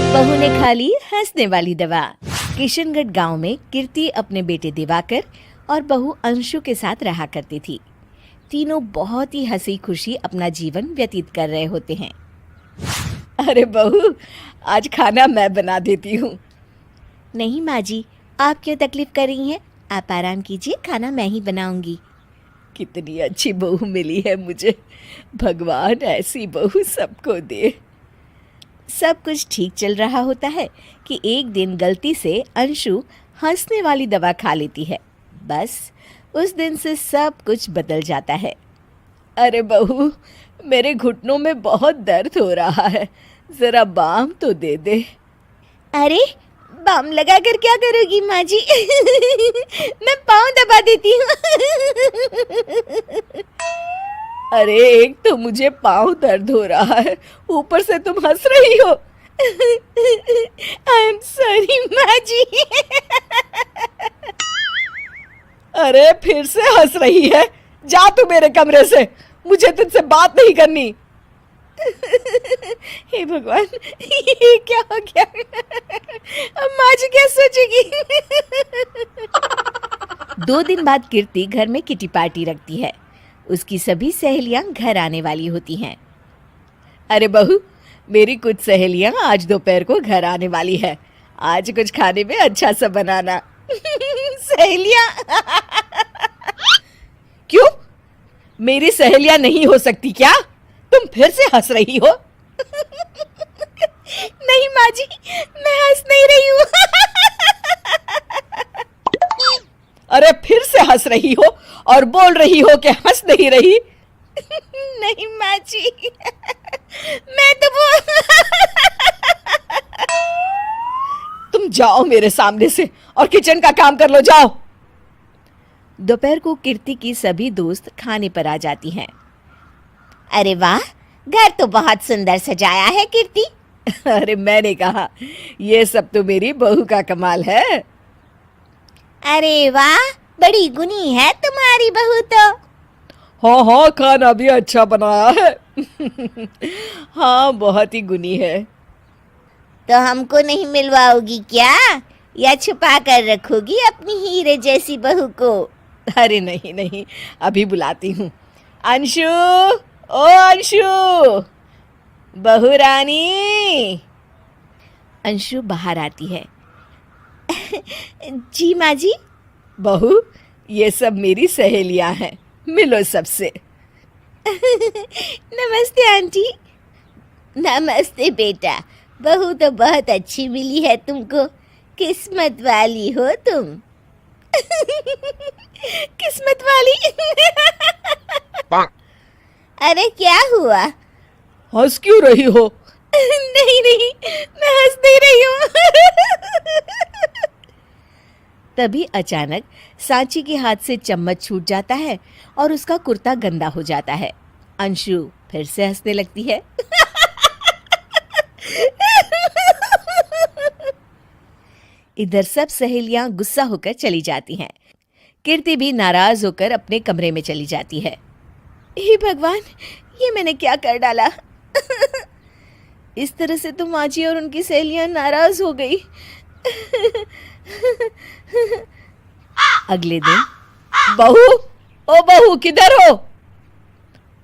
बहू ने खा ली हंसने वाली दवा। किशनगढ़ गांव में कीर्ति अपने बेटे दिवाकर और बहू अंशु के साथ रहा करती थी। तीनों बहुत ही हंसी खुशी अपना जीवन व्यतीत कर रहे होते हैं। अरे बहू, आज खाना मैं बना देती हूँ। नहीं माँ जी, आप क्यों तकलीफ कर रही हैं? आप आराम कीजिए, खाना मैं ही बनाऊंगी। कितनी अच्छी बहू मिली है मुझे। भगवान ऐसी बहू सबको दे। सब कुछ ठीक चल रहा होता है कि एक दिन गलती से अंशु हंसने वाली दवा खा लेती है। बस उस दिन से सब कुछ बदल जाता है। अरे बहू, मेरे घुटनों में बहुत दर्द हो रहा है, जरा बाम तो दे दे। अरे बाम लगाकर क्या करोगी माँ जी? मैं पाँव दबा देती हूँ। अरे एक तो मुझे पाँव दर्द हो रहा है, ऊपर से तुम हंस रही हो। आई एम सॉरी माँ जी। अरे फिर से हंस रही है, जा तू मेरे कमरे से, मुझे तुझसे बात नहीं करनी। हे भगवान, ये क्या हो गया? अब माँ जी क्या सोचेगी? 2 दिन बाद कीर्ति घर में किटी पार्टी रखती है। उसकी सभी सहेलियां घर आने वाली होती हैं। अरे बहू, मेरी कुछ सहेलियां आज दोपहर को घर आने वाली है। आज कुछ खाने में अच्छा सा बनाना। सहेलियां? क्यों? मेरी सहेलियां नहीं हो सकती क्या? तुम फिर से हंस रही हो? नहीं माँ जी, मैं हंस नहीं रही हूँ। अरे फिर से हंस रही हो और बोल रही हो कि हंस नहीं रही। नहीं माँ जी, मैं तो तुम जाओ मेरे सामने से और किचन का काम कर लो, जाओ। दोपहर को कीर्ति की सभी दोस्त खाने पर आ जाती हैं। अरे वाह, घर तो बहुत सुंदर सजाया है कीर्ति। अरे मैंने कहा, ये सब तो मेरी बहू का कमाल है। अरे वाह, बड़ी गुनी है तुम्हारी बहू तो। हाँ हाँ, खाना भी अच्छा बनाया है। हाँ, बहुत ही गुनी है। तो हमको नहीं मिलवाओगी क्या, या छुपा कर रखोगी अपनी हीरे जैसी बहू को? अरे नहीं नहीं, अभी बुलाती हूँ। अंशु, ओ अंशु, बहू रानी। अंशु बाहर आती है। जी माँ जी। बहू, ये सब मेरी सहेलियां हैं, मिलो सबसे। नमस्ते आंटी। नमस्ते बेटा, बहू तो बहुत अच्छी मिली है तुमको, किस्मत वाली हो तुम। किस्मत वाली? अरे क्या हुआ? हंस क्यों रही हो? नहीं नहीं, मैं हंस नहीं रही हूँ। तभी अचानक सांची के हाथ से चम्मच छूट जाता है और उसका कुर्ता गंदा हो जाता है। अंशु फिर से हंसने लगती है। इधर सब सहेलियां गुस्सा होकर चली जाती हैं। कीर्ति भी नाराज होकर अपने कमरे में चली जाती है। हे भगवान, ये मैंने क्या कर डाला? इस तरह से तो माँ जी और उनकी सहेलियां नाराज हो गई। अगले दिन, बहू, ओ बहू, किधर हो?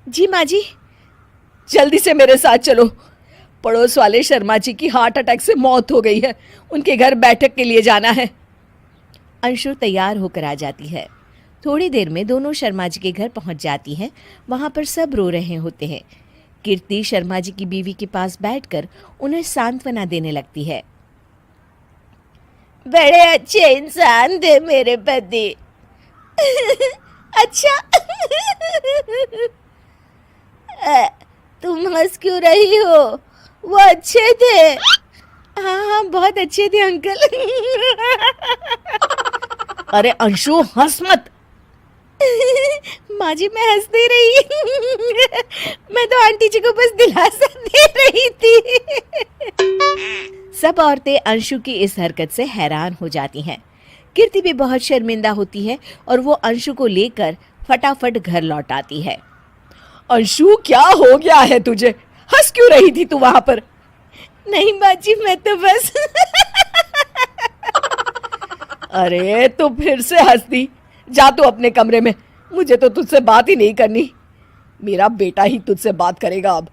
जी माँ जी। जल्दी से मेरे साथ चलो, पड़ोस वाले शर्मा जी की हार्ट अटैक से मौत हो गई है, उनके घर बैठक के लिए जाना है। अंशु तैयार होकर आ जाती है। थोड़ी देर में दोनों शर्मा जी के घर पहुंच जाती हैं। वहां पर सब रो रहे होते हैं। कीर्ति शर्मा जी की बीवी के पास बैठकर उन्हें सांत्वना देने लगती है। बड़े अच्छे इंसान थे मेरे पति। अच्छा। तुम हंस क्यों रही हो? वो अच्छे थे। हाँ हाँ, बहुत अच्छे थे अंकल। अरे अंशु, हंस मत। माँ जी, मैं हंस नहीं रही। मैं तो आंटी जी को बस दिलासा दे रही थी। सब औरतें अंशु की इस हरकत से हैरान हो जाती हैं। कीर्ति भी बहुत शर्मिंदा होती है और वो अंशु को लेकर फटाफट घर लौट आती है। अंशु, क्या हो गया है तुझे? हंस क्यों रही थी तू वहां पर? नहीं बाजी, मैं तो बस अरे तो फिर से हंस दी। जा तू अपने कमरे में, मुझे तो तुझसे बात ही नहीं करनी। मेरा बेटा ही तुझसे बात करेगा अब।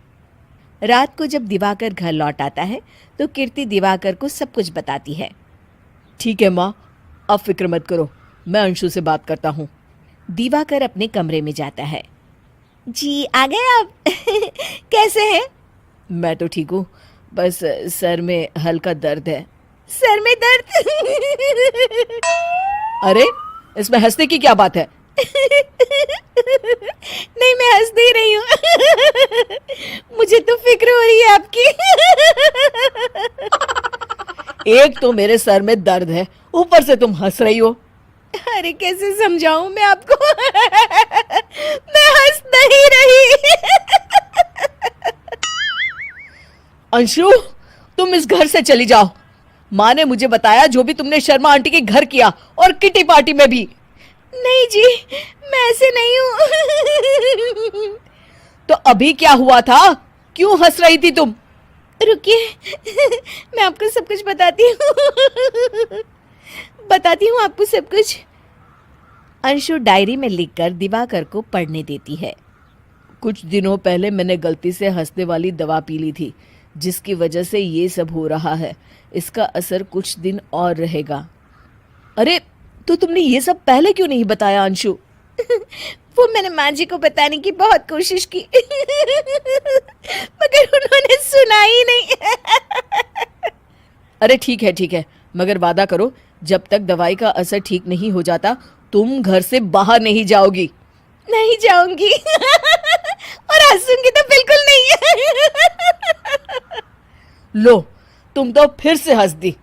रात को जब दिवाकर घर लौट आता है तो कीर्ति दिवाकर को सब कुछ बताती है। ठीक है माँ, अब फिक्र मत करो, मैं अंशु से बात करता हूँ। दिवाकर अपने कमरे में जाता है। जी आ गए आप कैसे हैं? मैं तो ठीक हूँ, बस सर में हल्का दर्द है। सर में दर्द अरे इसमें हंसने की क्या बात है? नहीं, मैं हंस नहीं रही हूँ मुझे तो फिक्र हो रही है आपकी एक तो मेरे सर में दर्द है, ऊपर से तुम हंस रही हो। अरे कैसे समझाऊं मैं आपको मैं हंस नहीं रही अंशु, तुम इस घर से चली जाओ। माँ ने मुझे बताया जो भी तुमने शर्मा आंटी के घर किया, और किटी पार्टी में भी। नहीं जी, मैं ऐसे नहीं हूँ तो अभी क्या हुआ था? क्यों हंस रही थी तुम? रुकिए मैं आपको सब कुछ बताती हूँ आपको सब कुछ। अंशु डायरी में लिखकर दिवाकर को पढ़ने देती है। कुछ दिनों पहले मैंने गलती से हंसने वाली दवा पी ली थी, जिसकी वजह से ये सब हो रहा है। इसका असर कुछ दिन और रहेगा। अरे तो तुमने ये सब पहले क्यों नहीं बताया अंशु? वो मैंने माँ जी को बताने की बहुत कोशिश की मगर उन्होंने सुना ही नहीं अरे ठीक है, मगर वादा करो जब तक दवाई का असर ठीक नहीं हो जाता तुम घर से बाहर नहीं जाओगी। नहीं जाऊंगी और हंसूंगी तो बिल्कुल नहीं लो, तुम तो फिर से हंस दी